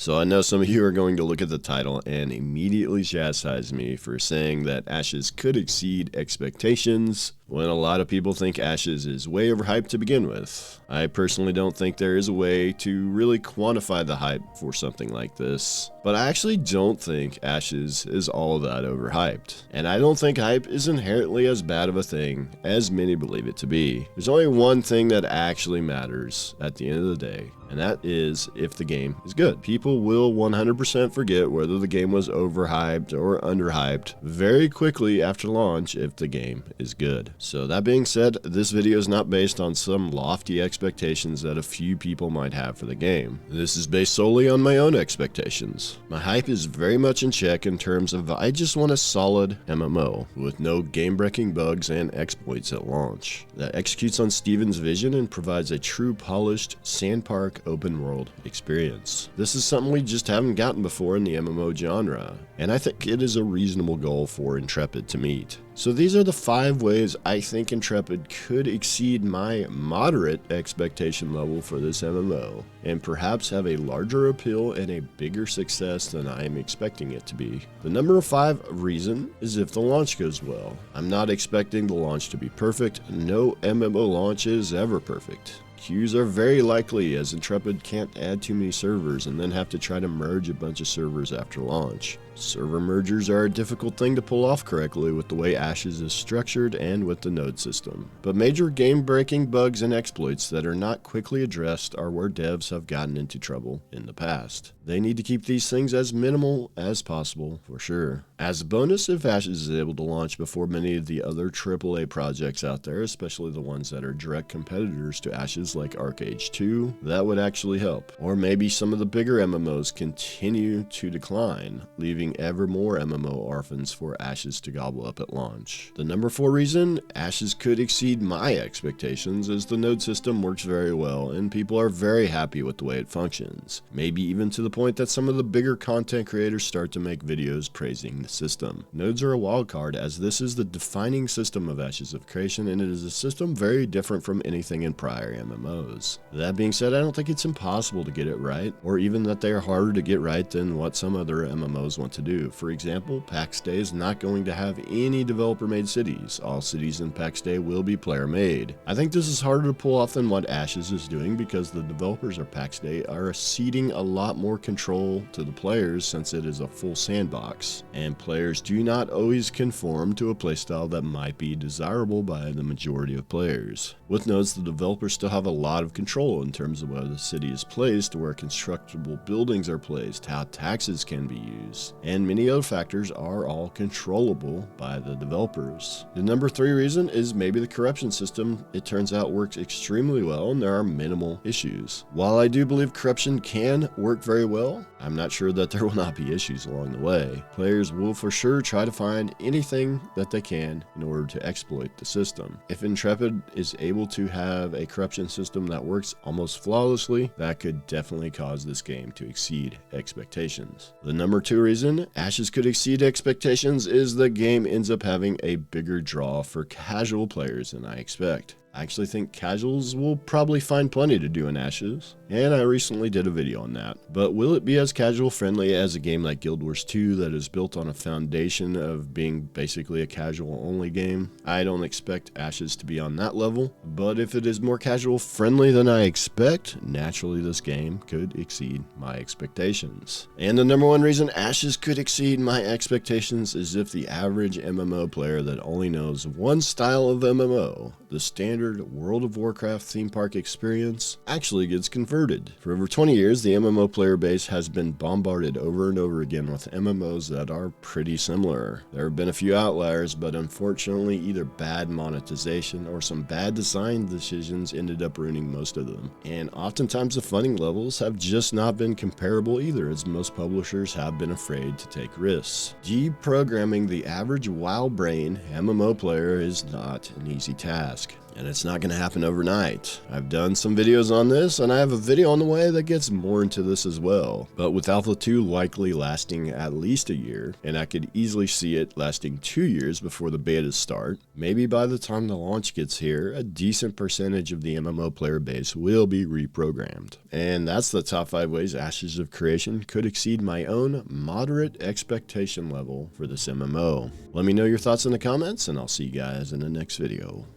So I know some of you are going to look at the title and immediately chastise me for saying that Ashes could exceed expectations when a lot of people think Ashes is way overhyped to begin with. I personally don't think there is a way to really quantify the hype for something like this, but I actually don't think Ashes is all that overhyped. And I don't think hype is inherently as bad of a thing as many believe it to be. There's only one thing that actually matters at the end of the day, and that is if the game is good. People will 100% forget whether the game was overhyped or underhyped very quickly after launch if the game is good. So that being said, this video is not based on some lofty expectations that a few people might have for the game. This is based solely on my own expectations. My hype is very much in check in terms of I just want a solid MMO with no game-breaking bugs and exploits at launch that executes on Steven's vision and provides a true polished sandpark open world experience. This is something we just haven't gotten before in the MMO genre, and I think it is a reasonable goal for Intrepid to meet. So these are the 5 ways I think Intrepid could exceed my moderate expectation level for this MMO, and perhaps have a larger appeal and a bigger success than I am expecting it to be. The number 5 reason is if the launch goes well. I'm not expecting the launch to be perfect. No MMO launch is ever perfect. Queues are very likely, as Intrepid can't add too many servers and then have to try to merge a bunch of servers after launch. Server mergers are a difficult thing to pull off correctly with the way Ashes is structured and with the node system. But major game-breaking bugs and exploits that are not quickly addressed are where devs have gotten into trouble in the past. They need to keep these things as minimal as possible, for sure. As a bonus, if Ashes is able to launch before many of the other AAA projects out there, especially the ones that are direct competitors to Ashes like ArcAge 2, that would actually help. Or maybe some of the bigger MMOs continue to decline, leaving ever more MMO orphans for Ashes to gobble up at launch. The number 4 reason Ashes could exceed my expectations is the node system works very well and people are very happy with the way it functions. Maybe even to the point that some of the bigger content creators start to make videos praising the system. Nodes are a wild card, as this is the defining system of Ashes of Creation, and it is a system very different from anything in prior MMOs. That being said, I don't think it's impossible to get it right, or even that they are harder to get right than what some other MMOs want to do. For example, PAX Day is not going to have any developer-made cities. All cities in PAX Day will be player-made. I think this is harder to pull off than what Ashes is doing because the developers of PAX Day are ceding a lot more control to the players since it is a full sandbox, and players do not always conform to a playstyle that might be desirable by the majority of players. With nodes, the developers still have a lot of control in terms of where the city is placed, where constructible buildings are placed, how taxes can be used, and many other factors are all controllable by the developers. The number 3 reason is maybe the corruption system. It turns out works extremely well and there are minimal issues. While I do believe corruption can work very well, I'm not sure that there will not be issues along the way. Players will for sure try to find anything that they can in order to exploit the system. If Intrepid is able to have a corruption system that works almost flawlessly, that could definitely cause this game to exceed expectations. The number 2 reason Ashes could exceed expectations is the game ends up having a bigger draw for casual players than I expect. I actually think casuals will probably find plenty to do in Ashes, and I recently did a video on that. But will it be as casual friendly as a game like Guild Wars 2 that is built on a foundation of being basically a casual only game? I don't expect Ashes to be on that level, but if it is more casual friendly than I expect, naturally this game could exceed my expectations. And the number 1 reason Ashes could exceed my expectations is if the average MMO player that only knows one style of MMO, the standard World of Warcraft theme park experience, actually gets converted. For over 20 years, the MMO player base has been bombarded over and over again with MMOs that are pretty similar. There have been a few outliers, but unfortunately either bad monetization or some bad design decisions ended up ruining most of them. And oftentimes the funding levels have just not been comparable either, as most publishers have been afraid to take risks. Deprogramming the average WoW brain MMO player is not an easy task. And it's not going to happen overnight. I've done some videos on this, and I have a video on the way that gets more into this as well. But with Alpha 2 likely lasting at least a year, and I could easily see it lasting 2 years before the betas start, maybe by the time the launch gets here, a decent percentage of the MMO player base will be reprogrammed. And that's the top 5 ways Ashes of Creation could exceed my own moderate expectation level for this MMO. Let me know your thoughts in the comments, and I'll see you guys in the next video.